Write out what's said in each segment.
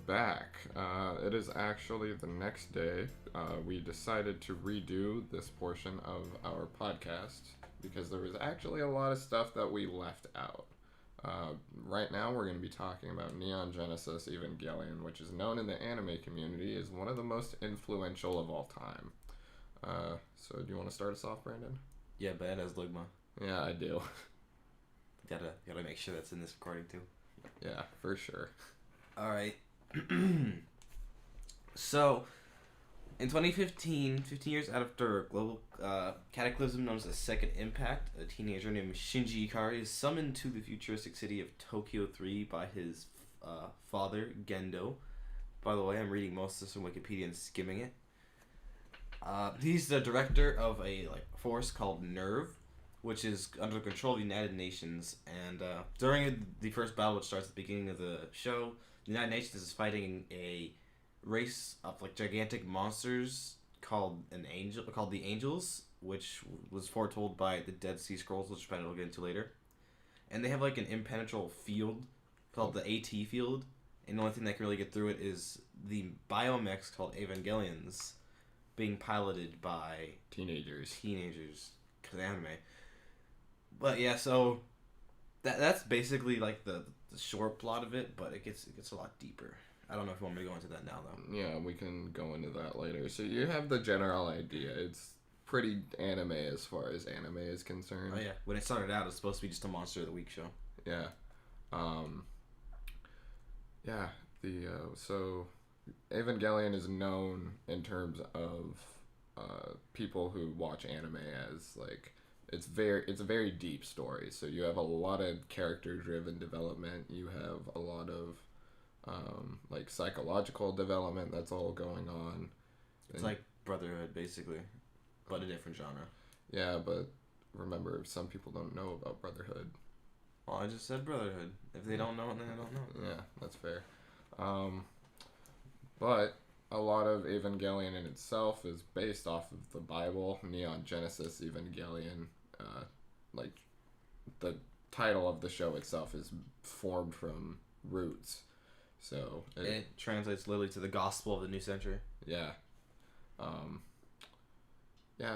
back. It is actually the next day. We decided to redo this portion of our podcast because there was actually a lot of stuff that we left out. Right now, we're going to be talking about Neon Genesis Evangelion, which is known in the anime community as one of the most influential of all time. So, do you want to start us off, Brandon? Yeah, bad as Ligma. Yeah, I do. Gotta make sure that's in this recording too. Yeah, for sure. Alright. So, in 2015, 15 years after a global cataclysm known as the Second Impact, a teenager named Shinji Ikari is summoned to the futuristic city of Tokyo 3 by his father, Gendo. By the way, I'm reading most of this from Wikipedia and skimming it. He's the director of a force called NERV, which is under the control of the United Nations. And during the first battle, which starts at the beginning of the show, the United Nations is fighting a race of gigantic monsters called the Angels, which was foretold by the Dead Sea Scrolls, which we'll get into later. And they have an impenetrable field called the AT field, and the only thing that can really get through it is the biomechs called Evangelions being piloted by Teenagers. Because anime. But yeah, so that's basically the short plot of it, but it gets a lot deeper. I don't know if you want me to go into that now, though. Yeah, we can go into that later. So you have the general idea. It's pretty anime as far as anime is concerned. Oh yeah, when it started out, it was supposed to be just a Monster of the Week show. Yeah. Yeah, so Evangelion is known in terms of people who watch anime as it's a very deep story. So you have a lot of character driven development. You have a lot of psychological development that's all going on. It's like Brotherhood, basically, but a different genre. Yeah, but remember, some people don't know about Brotherhood. Well, I just said Brotherhood. If they don't know it, then they don't know it. Yeah, that's fair. But a lot of Evangelion in itself is based off of the Bible, Neon Genesis Evangelion. The title of the show itself is formed from roots. So it translates literally to the gospel of the new century. Yeah.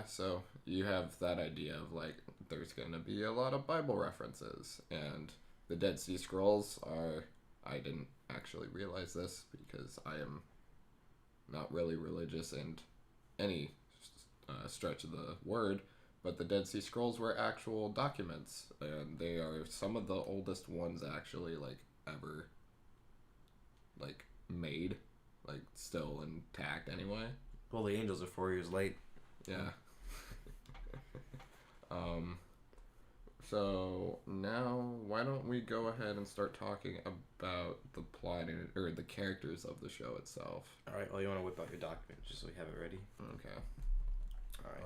So you have that idea of there's going to be a lot of Bible references, and the Dead Sea Scrolls are, I didn't actually realize this because I am not really religious in any stretch of the word, but the Dead Sea Scrolls were actual documents, and they are some of the oldest ones actually ever made, still intact anyway. Well, the Angels are 4 years late. Yeah. So now why don't we go ahead and start talking about the plot or the characters of the show itself. Alright, well, you want to whip out your document just so we have it ready? Okay. Alright.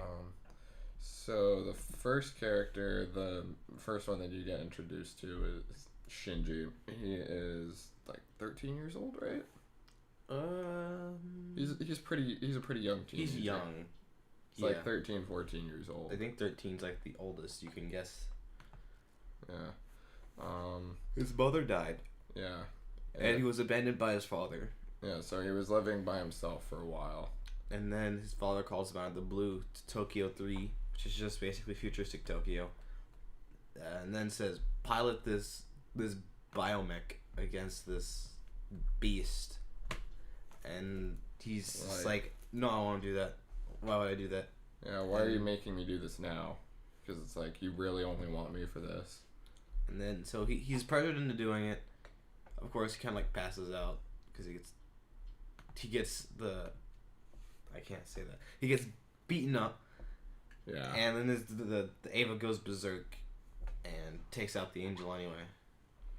So the first character, the first one that you get introduced to is Shinji. He is 13 years old, right? He's a pretty young teenager. He's young. He's 13, 14 years old. I think 13's the oldest you can guess. Yeah. His mother died. Yeah. And he was abandoned by his father. Yeah, so he was living by himself for a while. And then his father calls him out of the blue to Tokyo 3, which is just basically futuristic Tokyo. And then says, pilot this biomech against this beast. And he's no, I won't do that. Why would I do that? Yeah, why are you making me do this now? Because it's you really only want me for this. And then, so he's pressured into doing it. Of course, he kind of passes out because he gets I can't say that. He gets beaten up. Yeah. And then the Ava goes berserk and takes out the angel anyway,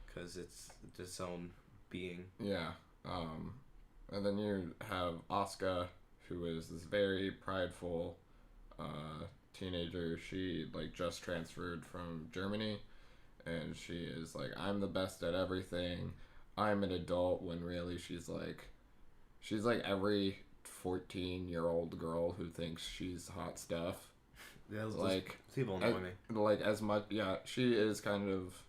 because it's its own being. Yeah. And then you have Asuka, who is this very prideful teenager. She just transferred from Germany, and she is I'm the best at everything. I'm an adult, when really she's every 14-year-old girl who thinks she's hot stuff. Yeah, people annoy me. As much, yeah, she is kind of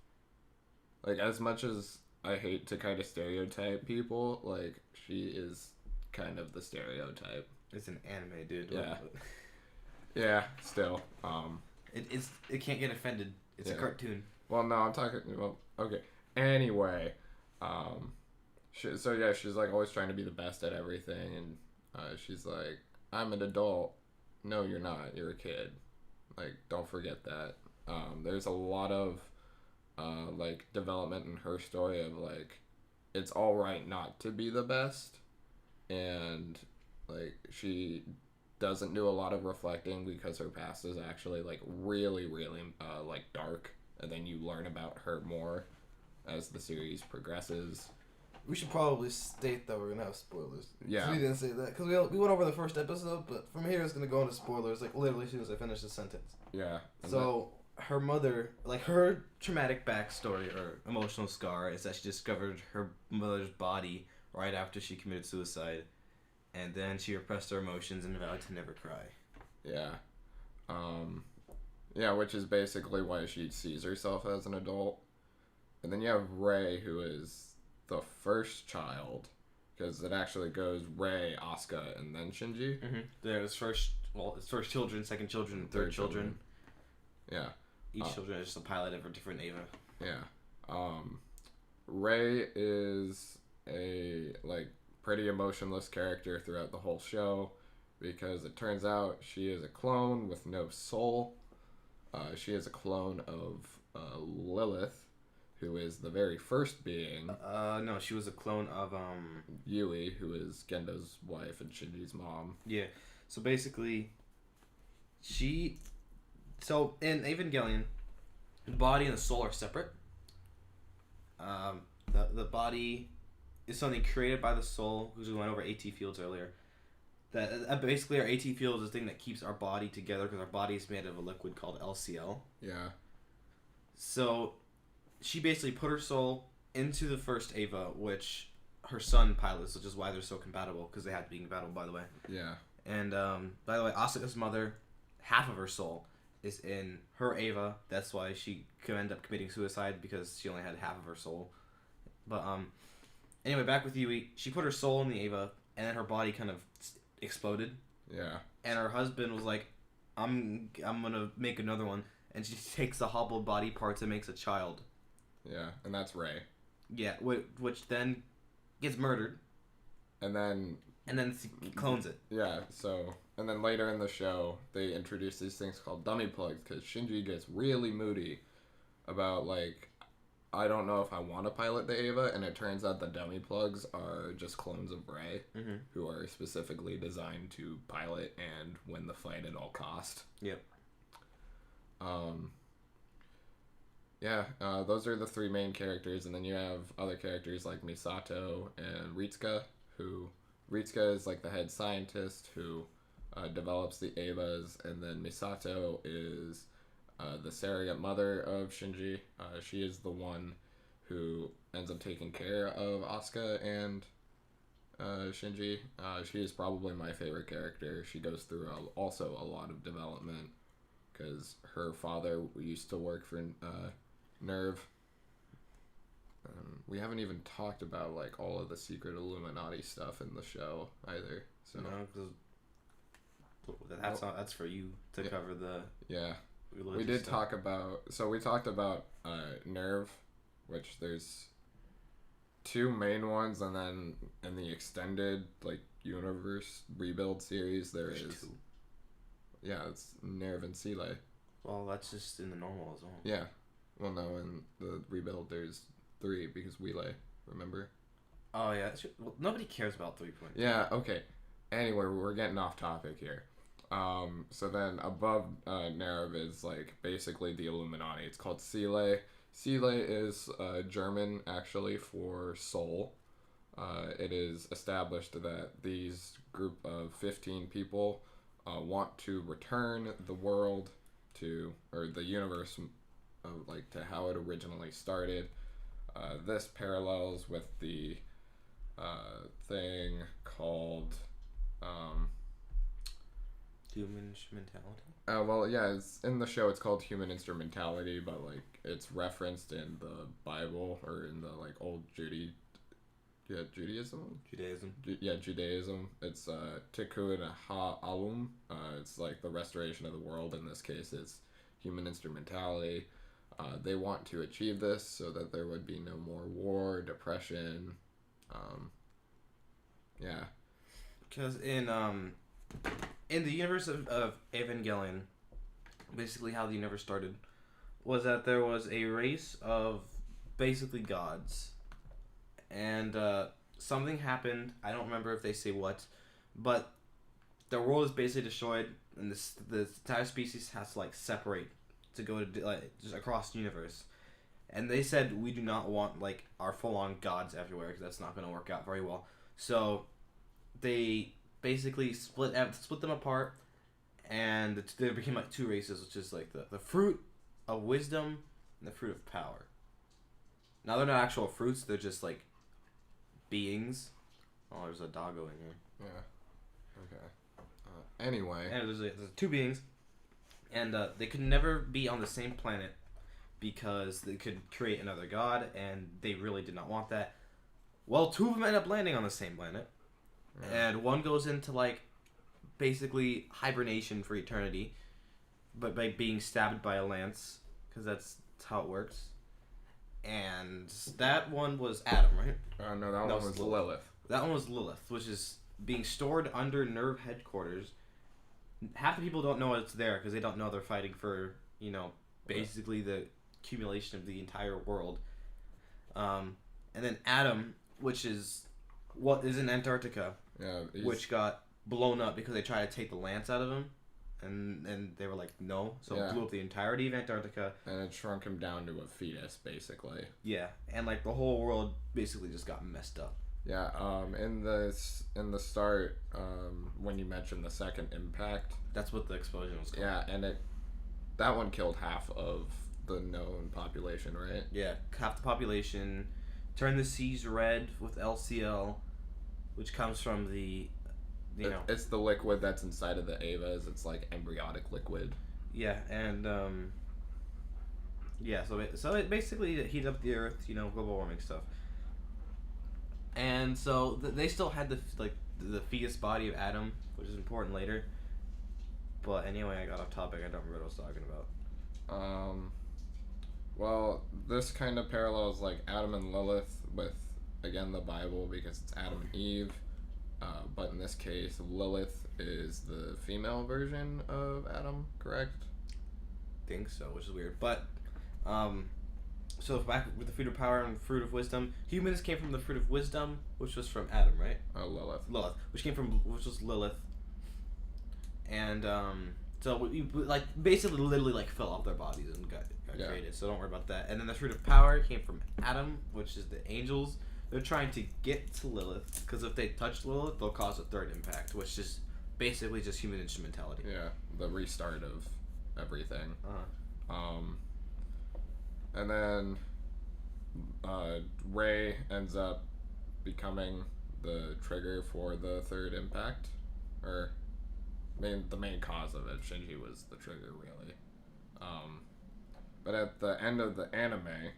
as much as I hate to kind of stereotype people. Like, she is kind of the stereotype. It's an anime, dude. Yeah. Yeah, still. It can't get offended. It's a cartoon. Well, no, I'm talking. Well, okay. Anyway, she's like always trying to be the best at everything, and she's like, "I'm an adult." No, you're not. You're a kid. Like, don't forget that. There's a lot of like development in her story of like, it's all right not to be the best, and like she doesn't do a lot of reflecting because her past is actually like really like dark, and then you learn about her more as the series progresses. We should probably state that we're gonna have spoilers. Yeah. We didn't say that because we went over the first episode, but from here it's gonna go into spoilers like literally as soon as I finish the sentence. Yeah. So her mother, like her traumatic backstory or emotional scar, is that she discovered her mother's body right after she committed suicide, and then she repressed her emotions and vowed to never cry. Yeah. Yeah, which is basically why she sees herself as an adult. And then you have Rei, who is the first child, because it actually goes Rei, Asuka, and then Shinji. Mm-hmm. There's first children, second children, and third children. Yeah. Each children is just a pilot of a different Eva. Yeah. Rei is a like pretty emotionless character throughout the whole show, because it turns out she is a clone with no soul. She is a clone of Lilith, who is the very first being. No, she was a clone of Yui, who is Gendo's wife and Shinji's mom. Yeah. So basically, So in Evangelion, the body and the soul are separate. The body is something created by the soul, because we went over AT fields earlier. That basically our AT field is the thing that keeps our body together, because our body is made of a liquid called LCL. Yeah. So she basically put her soul into the first Eva, which her son pilots, which is why they're so compatible, because they had to be compatible, by the way. Yeah. And by the way, Asuka's mother, half of her soul is in her Eva. That's why she could end up committing suicide, because she only had half of her soul. But anyway, back with Yui. She put her soul in the Eva, and then her body kind of exploded. Yeah. And her husband was like, I'm gonna make another one. And she takes the hobbled body parts and makes a child. Yeah, and that's Rei. Yeah, which then gets murdered. And then She clones it. Yeah, so... And then later in the show, they introduce these things called dummy plugs, because Shinji gets really moody about, like, I don't know if I want to pilot the Eva, and it turns out the dummy plugs are just clones of Rei, who are specifically designed to pilot and win the fight at all cost. Yep. Yeah, those are the three main characters, and then you have other characters like Misato and Ritsuka, who... Ritsuka is, like, the head scientist who develops the Evas, and then Misato is the surrogate mother of Shinji. She is the one who ends up taking care of Asuka and Shinji. She is probably my favorite character. She goes through also a lot of development, because her father used to work for Nerve. We haven't even talked about like all of the secret Illuminati stuff in the show either. So No, because that's for you to cover the. Yeah, we did talk about. So we talked about Nerve, which there's two main ones, and then in the extended like universe rebuild series there's two. Yeah, it's Nerve and Seele. Well, that's just in the normal as well. Yeah, well no, in the rebuild there's 3 because Wheelay, remember? Oh yeah, well, nobody cares about 3 point. Yeah, okay. Anyway, we're getting off topic here. So then above Nerv is like basically the Illuminati. It's called Seele. Seele is German actually for soul. It is established that these group of 15 people want to return the world to, or the universe of like to how it originally started. This parallels with the thing called Human instrumentality. Well, yeah, it's in the show. It's called human instrumentality, but like it's referenced in the Bible or in the like old Judaism. Judaism. It's Tikkun Ha'alum. It's like the restoration of the world. In this case, it's human instrumentality. They want to achieve this so that there would be no more war, depression. Yeah. Because in the universe of Evangelion, basically how the universe started was that there was a race of basically gods, and something happened. I don't remember if they say what, but the world is basically destroyed, and the entire species has to like separate to go to like just across the universe. And they said we do not want like our full on gods everywhere because that's not going to work out very well. So they basically split them apart, and there became like two races, which is like the fruit of wisdom and the fruit of power. Now they're not actual fruits; they're just like beings. Oh, there's a doggo in here. Yeah. Okay. Anyway. And there's two beings, and they could never be on the same planet because they could create another god, and they really did not want that. Well, two of them end up landing on the same planet. Yeah. And one goes into like basically hibernation for eternity, but by being stabbed by a lance, because that's how it works. And that one was Adam, right? No, that one was Lilith. That one was Lilith, which is being stored under Nerve headquarters. Half the people don't know it's there because they don't know they're fighting for, basically the accumulation of the entire world. And then Adam, which is what is in Antarctica. Yeah, which got blown up because they tried to take the lance out of him, and they were like, no, so it blew up the entirety of Antarctica. And it shrunk him down to a fetus, basically. Yeah, and like the whole world basically just got messed up. Yeah, in the start, when you mentioned the second impact, that's what the explosion was called. Yeah, and that one killed half of the known population, right? Yeah, half the population, turned the seas red with LCL. Which comes from the, It's the liquid that's inside of the Evas. It's like embryonic liquid. Yeah, and so it basically heated up the Earth, global warming stuff. And so they still had the fetus body of Adam, which is important later. But anyway, I got off topic. I don't remember what I was talking about. Well, this kind of parallels like Adam and Lilith with, again, the Bible, because it's Adam and Eve, but in this case, Lilith is the female version of Adam, correct? Think so, which is weird. But, so back with the fruit of power and fruit of wisdom, humans came from the fruit of wisdom, which was from Adam, right? Lilith. Which was Lilith. And, so we basically literally fell off their bodies and got created, so don't worry about that. And then the fruit of power came from Adam, which is the angels. They're trying to get to Lilith, because if they touch Lilith, they'll cause a third impact, which is basically just human instrumentality. Yeah, the restart of everything. And then Rey ends up becoming the trigger for the third impact, or the main cause of it. Shinji was the trigger, really. But at the end of the anime,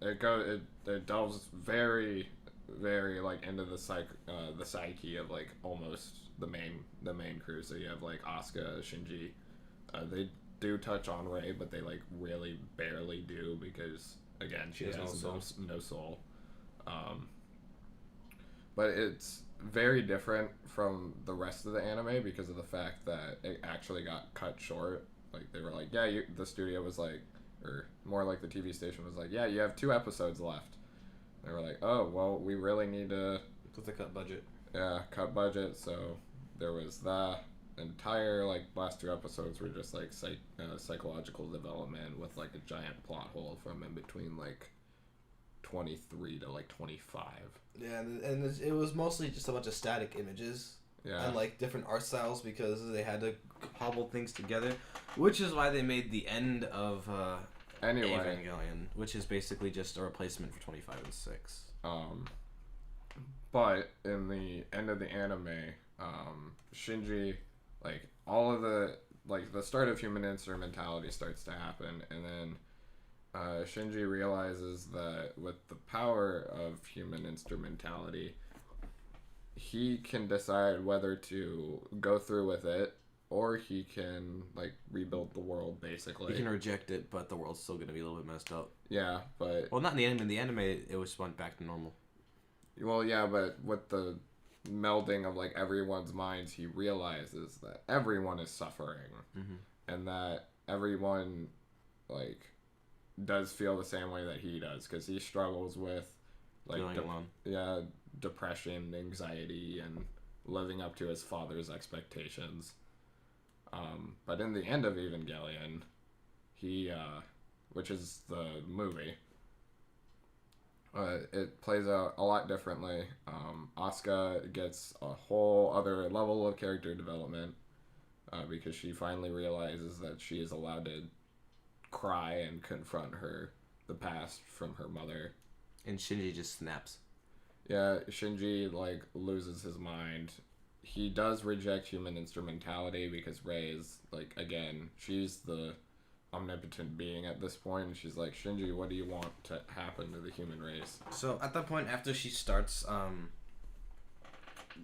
it delves very, very into the psyche of almost the main crew. So you have Asuka, Shinji. They do touch on Rey, but they really barely do because again she has no soul. But it's very different from the rest of the anime because of the fact that it actually got cut short. They were the studio was or more the TV station was you have 2 episodes left. They were oh, well, we really need to... With the cut budget. Yeah, cut budget, so there was that. Entire, last 2 episodes were just, psychological development with, a giant plot hole from in between, 23 to, 25. Yeah, and it was mostly just a bunch of static images. Yeah. And, different art styles because they had to cobble things together, which is why they made the end of Evangelion, which is basically just a replacement for 25 and 6. But in the end of the anime, Shinji like all of the start of human instrumentality starts to happen, and then Shinji realizes that with the power of human instrumentality, he can decide whether to go through with it, or he can like rebuild the world basically. You can reject it, but the world's still gonna be a little bit messed up. Yeah, but Well, not in the anime. In the anime, it was went back to normal. well, yeah, but with the melding of like everyone's minds, he realizes that everyone is suffering, and that everyone like does feel the same way that he does, because he struggles with like Feeling alone. depression, anxiety, and living up to his father's expectations. But in the end of Evangelion, he which is the movie, it plays out a lot differently. Asuka gets a whole other level of character development because she finally realizes that she is allowed to cry and confront the past from her mother. And Shinji just snaps. Yeah, Shinji like loses his mind. He does reject human instrumentality because Rei is like, again, she's the omnipotent being at this point, and she's like, Shinji, what do you want to happen to the human race? So at that point, after she starts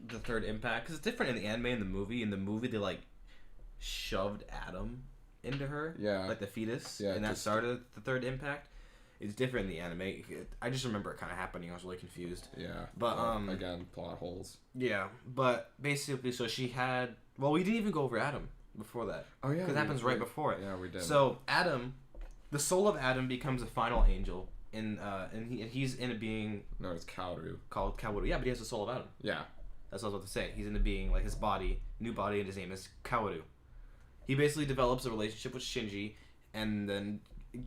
the third impact, because it's different in the anime and the movie. In the movie, they like shoved Adam into her, Yeah. like the fetus, Yeah, and that just- started the third impact. It's different in the anime. I just remember it kind of happening. I was really confused. Yeah. But, again, plot holes. Yeah, but basically, so she had. Well, we didn't even go over Adam before that. Oh yeah. Because it happens right before it. Yeah, we did. So Adam, the soul of Adam becomes a final angel, and he's in a being No, it's Kaoru. called Kaworu. Yeah, but he has the soul of Adam. Yeah. That's what I was about to say. He's in a being like his body, new body, and his name is Kaworu. He basically develops a relationship with Shinji, and then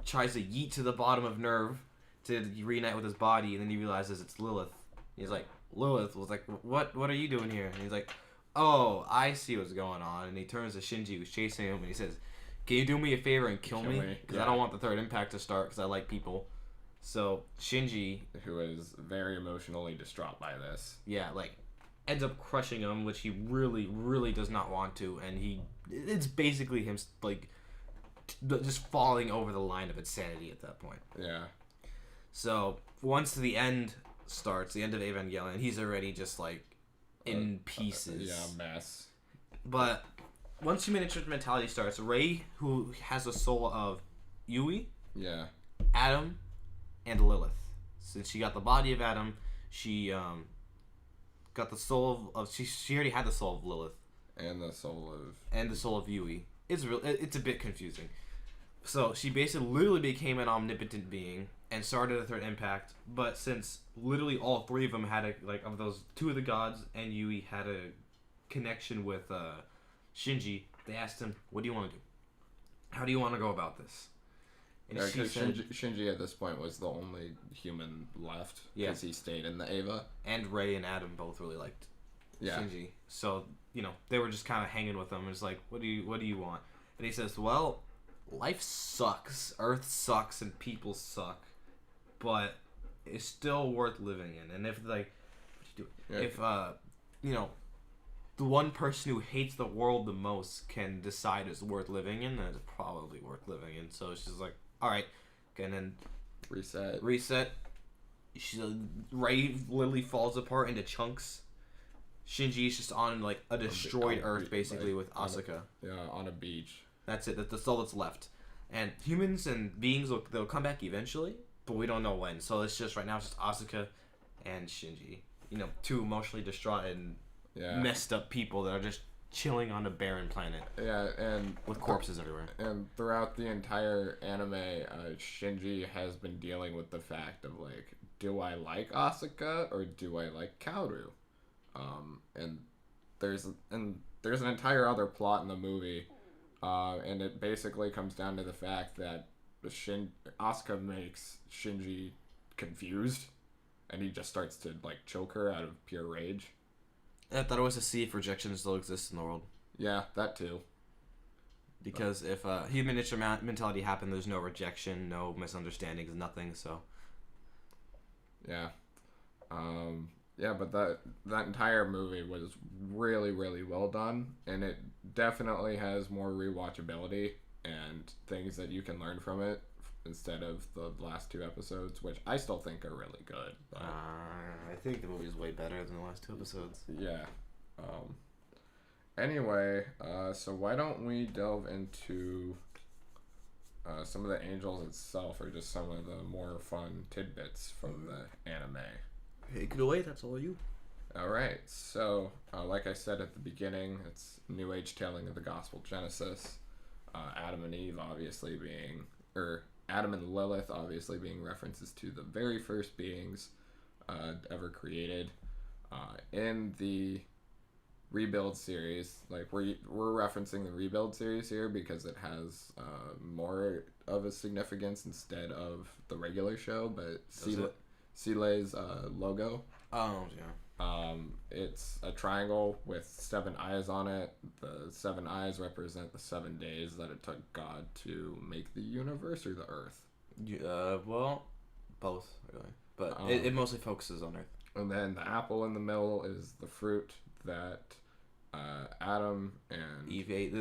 tries to yeet to the bottom of Nerve to reunite with his body, and then he realizes it's Lilith. He's like, Lilith was like, what are you doing here? And he's like, oh, I see what's going on. And he turns to Shinji, who's chasing him, and he says, can you do me a favor and kill me? Because I don't want the third impact to start, because I like people. So Shinji, who is very emotionally distraught by this. yeah, like, ends up crushing him, which he really, really does not want to, and it's basically him, like, just falling over the line of insanity at that point. Yeah. So once the end starts, the end of Evangelion, he's already just like in pieces. Yeah, mess. But once human instrumentality starts, Rei, who has the soul of Yui, Yeah. Adam, and Lilith. Since she got the body of Adam, she got the soul of she already had the soul of Lilith And the soul of... and the soul of Yui. It's a bit confusing. So she basically literally became an omnipotent being and started a third impact. But since literally all three of them had of those two of the gods and Yui had a connection with Shinji, they asked him, "What do you want to do? How do you want to go about this?" And Yeah, she because said, Shinji at this point was the only human left. Yeah. Because he stayed in the Eva. and Rei and Adam both really liked Yeah. Shinji. So, they were just kind of hanging with him. It's like, what do you want? And he says, well, life sucks, Earth sucks, and people suck, but it's still worth living in. And if, like, what do you do? Yeah. If, the one person who hates the world the most can decide it's worth living in, then it's probably worth living in. So she's like, all right. Okay, and then Reset. Rei literally falls apart into chunks. Shinji's just on like a destroyed Earth, basically, with Asuka. On a beach. That's it. That's all that's left. And humans and beings they'll come back eventually, but we don't know when. So it's just right now it's just Asuka and Shinji. Two emotionally distraught and messed up people that are just chilling on a barren planet. Yeah, and with corpses everywhere. And throughout the entire anime, Shinji has been dealing with the fact of like, do I like Asuka or do I like Kaoru? And there's an entire other plot in the movie, and it basically comes down to the fact that Asuka makes Shinji confused, and he just starts to like choke her out of pure rage. I thought it was to see if rejection still exists in the world. Yeah, that too. Because if human instrumentality happened, there's no rejection, no misunderstandings, nothing. So. Yeah. Yeah, but that entire movie was really, really well done, and it definitely has more rewatchability and things that you can learn from it instead of the last two episodes, which I still think are really good. But I think the movie's way better than the last two episodes. yeah. Um, anyway, so why don't we delve into some of the angels itself, or just some of the more fun tidbits from the anime? Take it away. That's all you. All right, so like I said at the beginning, it's New Age telling of the Gospel Genesis. Adam and Eve obviously being, or Adam and Lilith obviously being references to the very first beings ever created. In the Rebuild series, like we're referencing the Rebuild series here because it has more of a significance instead of the regular show, but Sile's logo. Oh, yeah. It's a triangle with 7 eyes on it. The 7 eyes represent the 7 days that it took God to make the universe or the earth. Well, both, really. But it mostly focuses on Earth. And then the apple in the middle is the fruit that Adam and Eve ate.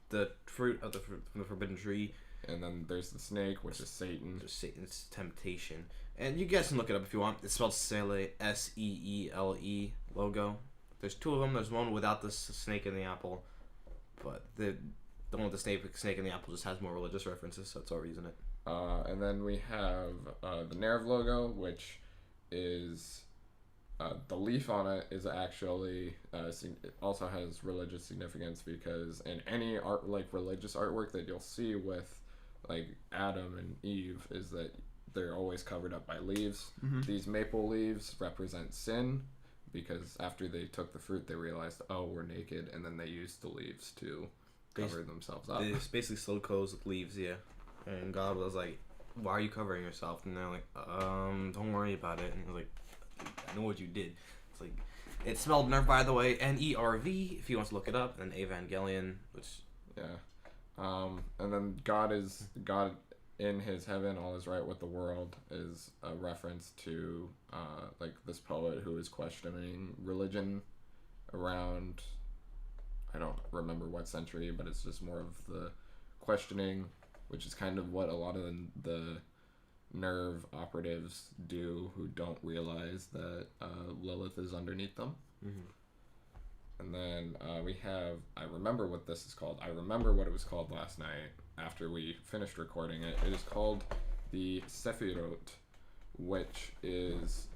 The fruit of from the forbidden tree. And then there's the snake, which is Satan. Just Satan's temptation. And you guys can look it up if you want. It's spelled Seele, Seele logo. There's 2 of them. There's one without the snake in the apple. But the one with the snake in the apple just has more religious references, so that's why we're using it. And then we have the Nerve logo, which is the leaf on it is actually it also has religious significance, because in any art, like religious artwork that you'll see with like Adam and Eve, is that they're always covered up by leaves. Mm-hmm. These maple leaves represent sin, because after they took the fruit they realized, oh, we're naked, and then they used the leaves to cover themselves up. It's basically slow clothes with leaves, yeah. And God was like, why are you covering yourself? And they're like, don't worry about it. And he was like, I know what you did. It's like, it's spelled Nerve, by the way, Nerv, if you want to look it up, and Evangelion, which... Yeah. And then God in his heaven, all is right with the world, is a reference to like this poet who is questioning religion around, I don't remember what century, but it's just more of the questioning, which is kind of what a lot of the Nerve operatives do, who don't realize that Lilith is underneath them. Mm-hmm. And then we have, I remember what this is called. I remember what it was called last night after we finished recording it. It is called the Sephirot, which is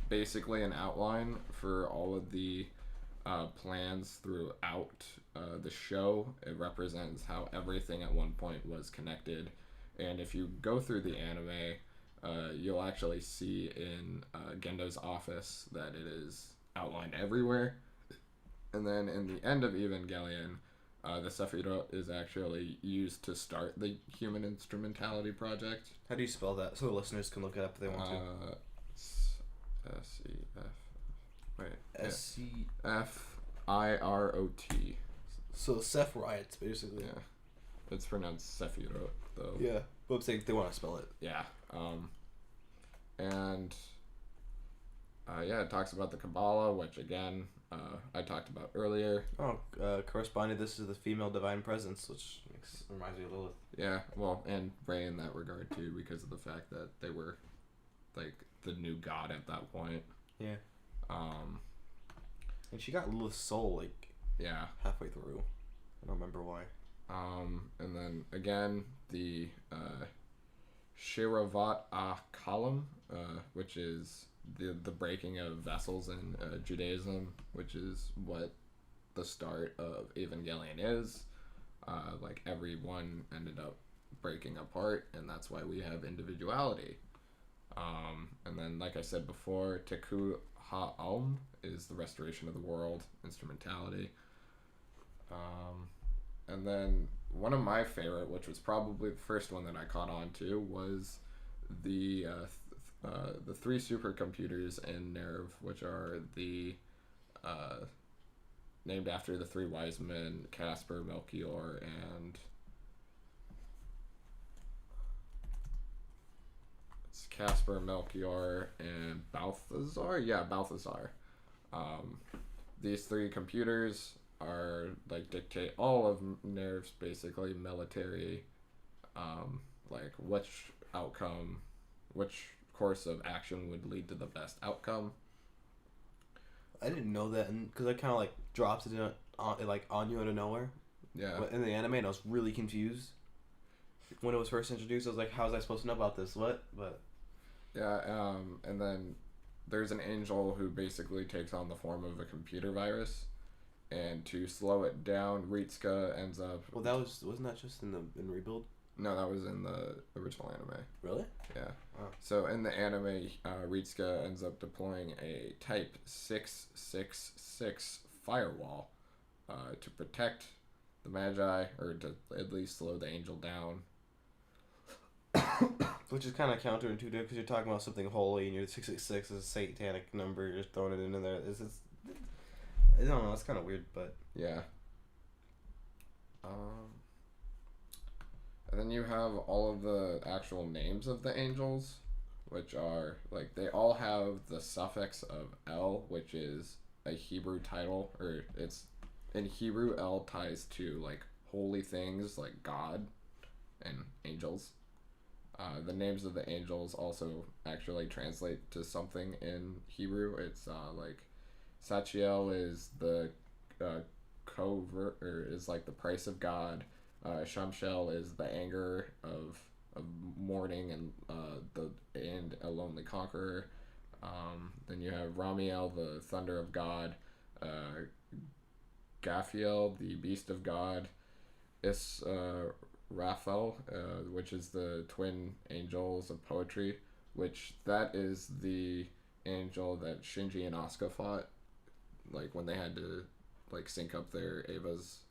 basically an outline for all of the plans throughout the show. It represents how everything at one point was connected. And if you go through the anime, you'll actually see in Gendo's office that it is outlined everywhere. And then in the end of Evangelion, the Sephirot is actually used to start the Human Instrumentality Project. How do you spell that? So the listeners can look it up if they want to. Sefirot. So Seph riots, basically. Yeah. It's pronounced Sephirot, though. Yeah. But I'm saying if they want to spell it. Yeah. Yeah, it talks about the Kabbalah, which again, I talked about earlier. Oh, corresponding this is the female divine presence, which reminds me of Lilith. Yeah, well, and Ray in that regard too, because of the fact that they were like the new god at that point. Yeah. And she got Lilith's soul like halfway through. I don't remember why. And then again the Shiravat column, which is the breaking of vessels in Judaism, which is what the start of Evangelion is. Like everyone ended up breaking apart, and that's why we have individuality. And then, like I said before, Teku Ha'alm is the restoration of the world, instrumentality. And then one of my favorite, which was probably the first one that I caught on to, was the 3 supercomputers in Nerve, which are the named after the 3 wise men, Casper, Melchior, and it's Casper, Melchior, and Balthazar. Yeah, Balthazar. These three computers are like dictate all of Nerve's basically military, like which outcome, which course of action would lead to the best outcome. I didn't know that, because it kind of like drops it on you out of nowhere. Yeah. In the anime, and I was really confused when it was first introduced. I was like, "How was I supposed to know about this? What?" But Yeah. And then there's an angel who basically takes on the form of a computer virus, and to slow it down, Ritsuka ends up. well, wasn't that just in Rebuild? No, that was in the original anime. Really? Yeah. Oh. So in the anime, Ritsuka ends up deploying a Type 666 firewall to protect the Magi, or to at least slow the angel down. Which is kind of counterintuitive, because you're talking about something holy, and your 666 is a satanic number. You're just throwing it into there. I don't know. It's kind of weird, but Yeah. And then you have all of the actual names of the angels, which are, like, they all have the suffix of El, which is a Hebrew title, or it's, in Hebrew, El ties to, like, holy things, like God and angels. The names of the angels also actually translate to something in Hebrew. It's, like, Sachiel is the covert, or is, like, the price of God. Shamshel is the anger of mourning and a lonely conqueror. Then you have Ramiel, the thunder of God. Gaphiel, the beast of God. Raphael, which is the twin angels of poetry, which that is the angel that Shinji and Asuka fought, like when they had to like sync up their Evas.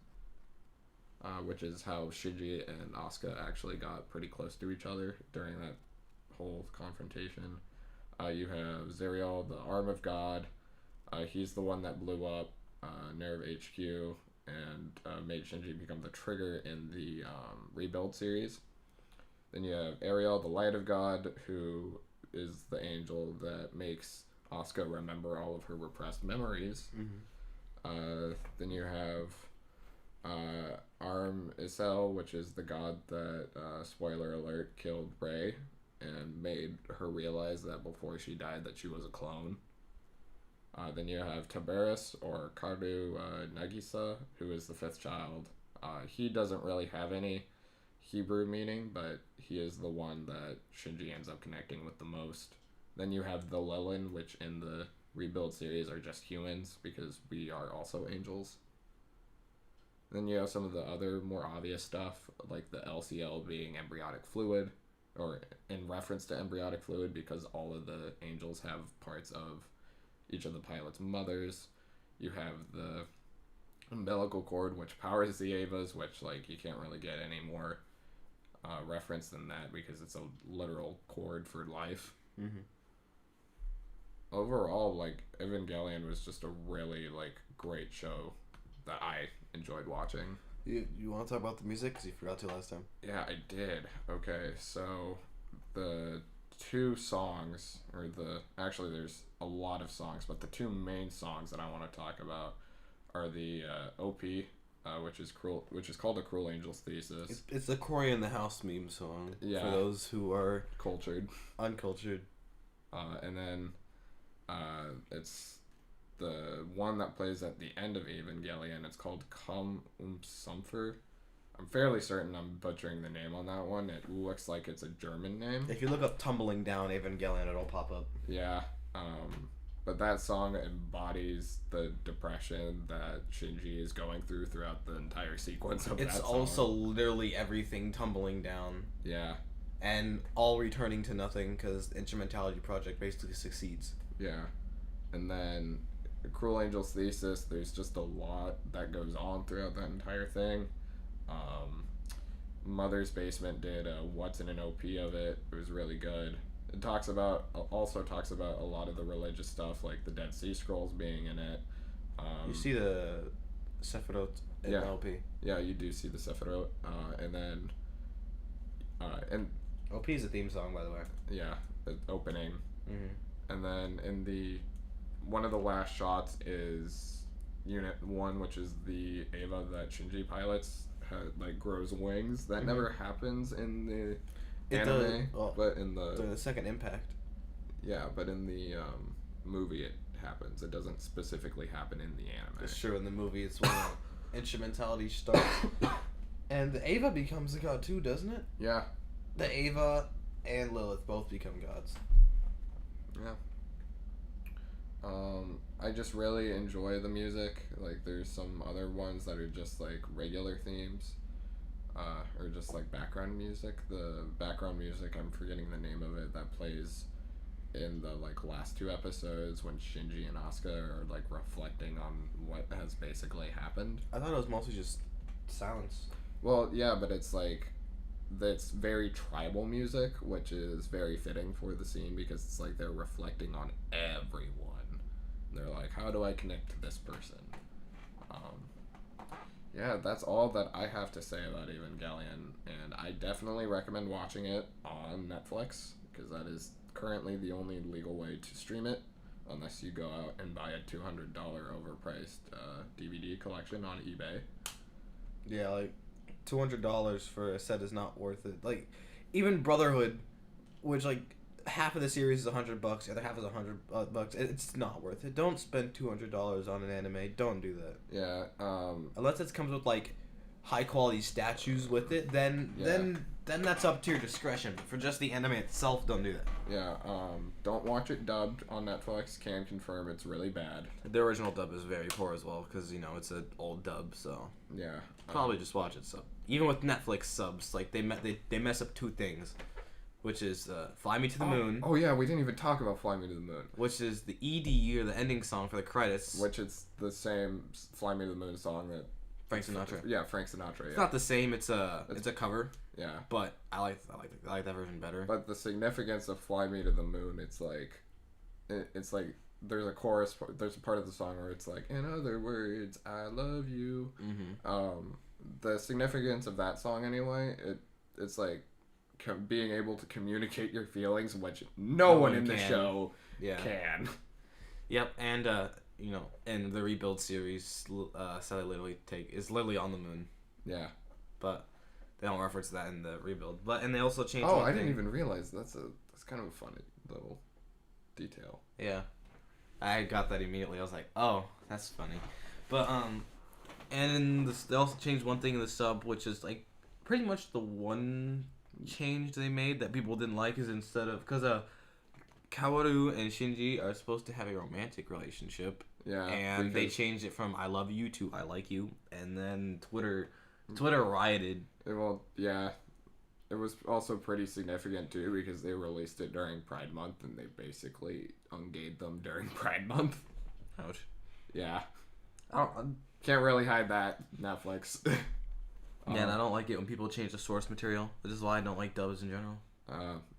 Which is how Shinji and Asuka actually got pretty close to each other during that whole confrontation. You have Zerial, the arm of God. He's the one that blew up Nerve HQ and made Shinji become the trigger in the Rebuild series. Then you have Ariel, the light of God, who is the angel that makes Asuka remember all of her repressed memories. mm-hmm. Then you have Arm Isel, which is the god that, spoiler alert, killed Rey and made her realize that before she died that she was a clone. Then you have Tabaris, or Karu Nagisa, who is the fifth child. He doesn't really have any Hebrew meaning, but he is the one that Shinji ends up connecting with the most. Then you have the Lilin, which in the Rebuild series are just humans, because we are also angels. Then you have some of the other more obvious stuff, like the LCL being embryonic fluid, or in reference to embryonic fluid, because all of the angels have parts of each of the pilot's mothers. You have the umbilical cord, which powers the Evas, which, like, you can't really get any more reference than that, because it's a literal cord for life. Mm-hmm. Overall, like, Evangelion was just a really, like, great show that I enjoyed watching. You want to talk about the music? Because you forgot to last time. Yeah, I did. Okay, so the two songs, actually there's a lot of songs, but the two main songs that I want to talk about are the OP, which is called A Cruel Angel's Thesis. It's the Cory in the House meme song. Yeah. For those who are uncultured. And then it's the one that plays at the end of Evangelion. It's called Come Sumpfer. I'm fairly certain I'm butchering the name on that one. It looks like it's a German name. If you look up Tumbling Down Evangelion, it'll pop up. Yeah. But that song embodies the depression that Shinji is going through throughout the entire sequence of that song. It's also literally everything tumbling down. Yeah. And all returning to nothing, because the Instrumentality Project basically succeeds. Yeah. And then Cruel Angel's Thesis, there's just a lot that goes on throughout that entire thing. Mother's Basement did a What's in an OP of it. It was really good. It also talks about a lot of the religious stuff, like the Dead Sea Scrolls being in it. You see the Sephiroth in the LP. Yeah, you do see the Sephiroth. And then... and OP is a theme song, by the way. Yeah. opening, Mm-hmm. and then in the one of the last shots is Unit 1, which is the Ava that Shinji pilots, like grows wings. That never happens in the anime, but in the second impact. Yeah, but in the movie it happens. It doesn't specifically happen in the anime. It's true. In the movie, it's when instrumentality starts, and the Ava becomes a god too, doesn't it? Yeah. The Ava and Lilith both become gods. Yeah. I just really enjoy the music. Like, there's some other ones that are just like regular themes, or just like background music. The background music, I'm forgetting the name of it, that plays in the like last two episodes when Shinji and Asuka are like reflecting on what has basically happened. I thought it was mostly just silence. Well, yeah, but it's like that's very tribal music, which is very fitting for the scene because it's like they're reflecting on everyone. They're like, how do I connect to this person? Yeah, that's all that I have to say about Evangelion, and I definitely recommend watching it on Netflix because that is currently the only legal way to stream it, unless you go out and buy a $200 overpriced DVD collection on eBay. Yeah, like $200 for a set is not worth it. Like, even Brotherhood, which like half of the series is $100, the other half is $100. It's not worth it. Don't spend $200 on an anime. Don't do that. Yeah. Unless it comes with like high quality statues with it, then that's up to your discretion. But for just the anime itself, don't do that. Yeah. Don't watch it dubbed on Netflix. Can confirm it's really bad. The original dub is very poor as well because it's an old dub. So yeah, probably just watch it sub. Even with Netflix subs, like they mess up two things, which is "Fly Me to the Moon." Oh yeah, we didn't even talk about "Fly Me to the Moon," which is the ED or the ending song for the credits. Which is the same "Fly Me to the Moon" song that Frank Sinatra. Yeah, Frank Sinatra. Yeah. It's not the same. It's a cover. Yeah. But I like that version better. But the significance of "Fly Me to the Moon," it's like there's a chorus. There's a part of the song where it's like, "In other words, I love you." Mm-hmm. The significance of that song, anyway, it's like being able to communicate your feelings, which no one in the show can. Yep, and in the Rebuild series, Sally is literally on the moon. Yeah, but they don't reference that in the Rebuild. And they also changed. Oh, I didn't even realize that's kind of a funny little detail. Yeah, I got that immediately. I was like, oh, that's funny. But and they also changed one thing in the sub, which is like pretty much the one change they made that people didn't like is instead of because Kaworu and Shinji are supposed to have a romantic relationship. Yeah, and they changed it from "I love you" to "I like you," and then Twitter rioted. Well, yeah, it was also pretty significant too because they released it during Pride Month and they basically ungayed them during Pride Month. Ouch. Yeah, can't really hide that, Netflix. Man, I don't like it when people change the source material. This is why I don't like dubs in general.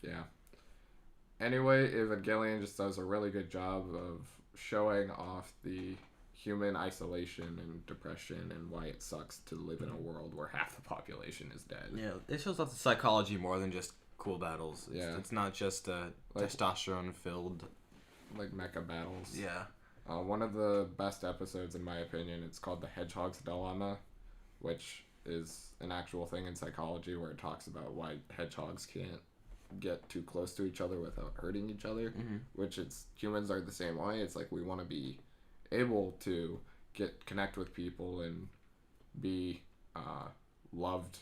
Yeah. Anyway, Evangelion just does a really good job of showing off the human isolation and depression and why it sucks to live in a world where half the population is dead. Yeah, it shows off the psychology more than just cool battles. It's not just testosterone-filled... like mecha battles. Yeah. One of the best episodes, in my opinion, it's called The Hedgehog's Dilemma, which is an actual thing in psychology where it talks about why hedgehogs can't get too close to each other without hurting each other, which humans are the same way. It's like we want to be able to connect with people and be loved,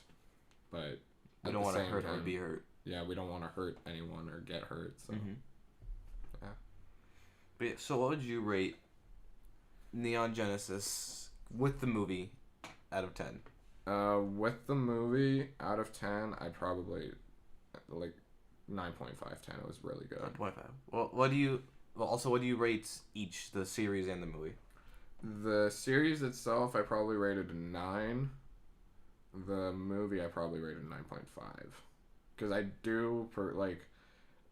but we don't want to hurt or be hurt. Yeah, we don't want to hurt anyone or get hurt. So, yeah. But yeah, so what would you rate Neon Genesis with the movie out of 10? With the movie out of 10, I'd probably like 9.5, 10. It was really good. 9.5. Well, what do you rate each, the series and the movie? The series itself, I probably rated a 9. The movie, I probably rated 9.5. Because I do,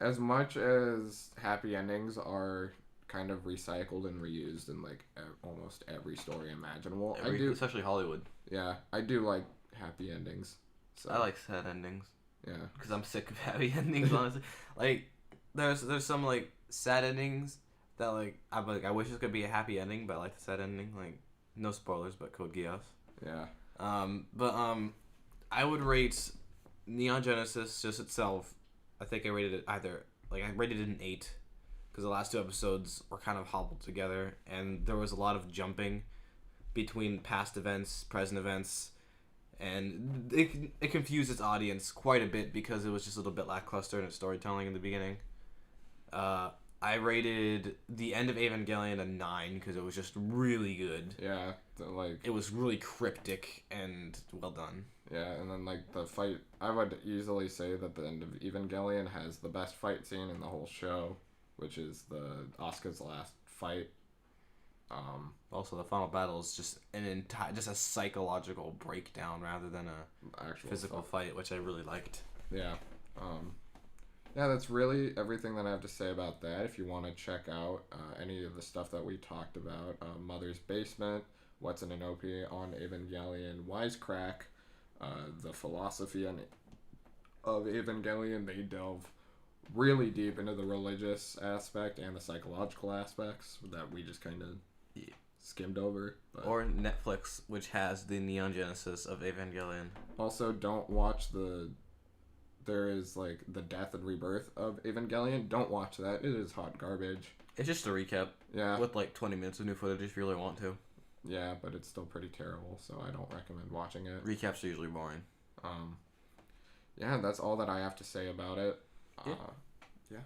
as much as happy endings are kind of recycled and reused in like almost every story imaginable, I do, especially Hollywood. Yeah, I do like happy endings. So. I like sad endings. Yeah. Because I'm sick of happy endings, honestly. Like, there's some like sad endings that like I wish it could be a happy ending, but I like the sad ending. Like no spoilers, but Code Geass. Yeah. I would rate Neon Genesis just itself. I think I rated it I rated it an 8 because the last 2 episodes were kind of hobbled together and there was a lot of jumping between past events, present events, and it confused its audience quite a bit because it was just a little bit lackluster in its storytelling in the beginning. I rated the end of Evangelion a 9 because it was just really good. Yeah, It was really cryptic and well done. Yeah, and then like the fight, I would easily say that the end of Evangelion has the best fight scene in the whole show, which is the Asuka's last fight. Also, the final battle is just just a psychological breakdown rather than a actual physical fight, which I really liked. Yeah. Yeah, that's really everything that I have to say about that. If you want to check out any of the stuff that we talked about, Mother's Basement, What's in an OP on Evangelion, Wisecrack, the philosophy of Evangelion, they delve really deep into the religious aspect and the psychological aspects that we just kind of skimmed over. But Or Netflix, which has the Neon Genesis of Evangelion. also, don't watch there is like the death and rebirth of Evangelion. Don't watch that. It is hot garbage. It's just a recap. Yeah. With like 20 minutes of new footage if you really want to. Yeah, but it's still pretty terrible, so I don't recommend watching it. Recaps are usually boring. Yeah, that's all that I have to say about it. Yeah.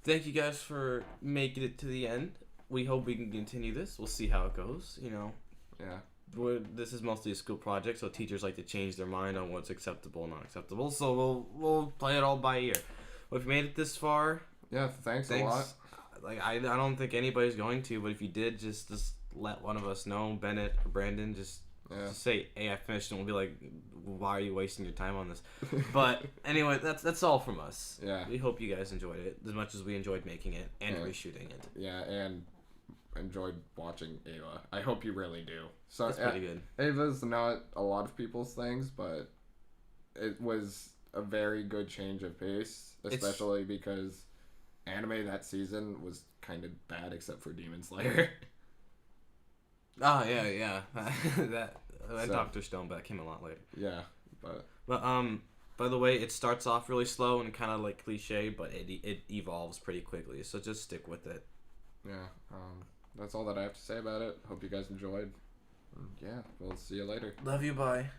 Thank you guys for making it to the end. We hope we can continue this. We'll see how it goes. Yeah. This is mostly a school project, so teachers like to change their mind on what's acceptable and not acceptable. So we'll play it all by ear. Well, if you made it this far, Yeah, thanks a lot. Like I don't think anybody's going to, but if you did, just let one of us know, Bennett or Brandon. Just say, "Hey, I finished," and we'll be like, "Why are you wasting your time on this?" But anyway, that's all from us. Yeah. We hope you guys enjoyed it as much as we enjoyed making it and reshooting it. Yeah, and enjoyed watching Ava. I hope you really do. So It's pretty good. Ava's not a lot of people's things, but it was a very good change of pace, especially because anime that season was kind of bad except for Demon Slayer. Oh yeah. that Dr. Stone, but that came a lot later. Yeah, but by the way, it starts off really slow and kind of like cliche, but it evolves pretty quickly. So just stick with it. yeah, that's all that I have to say about it. Hope you guys enjoyed. Yeah, we'll see you later. Love you. Bye.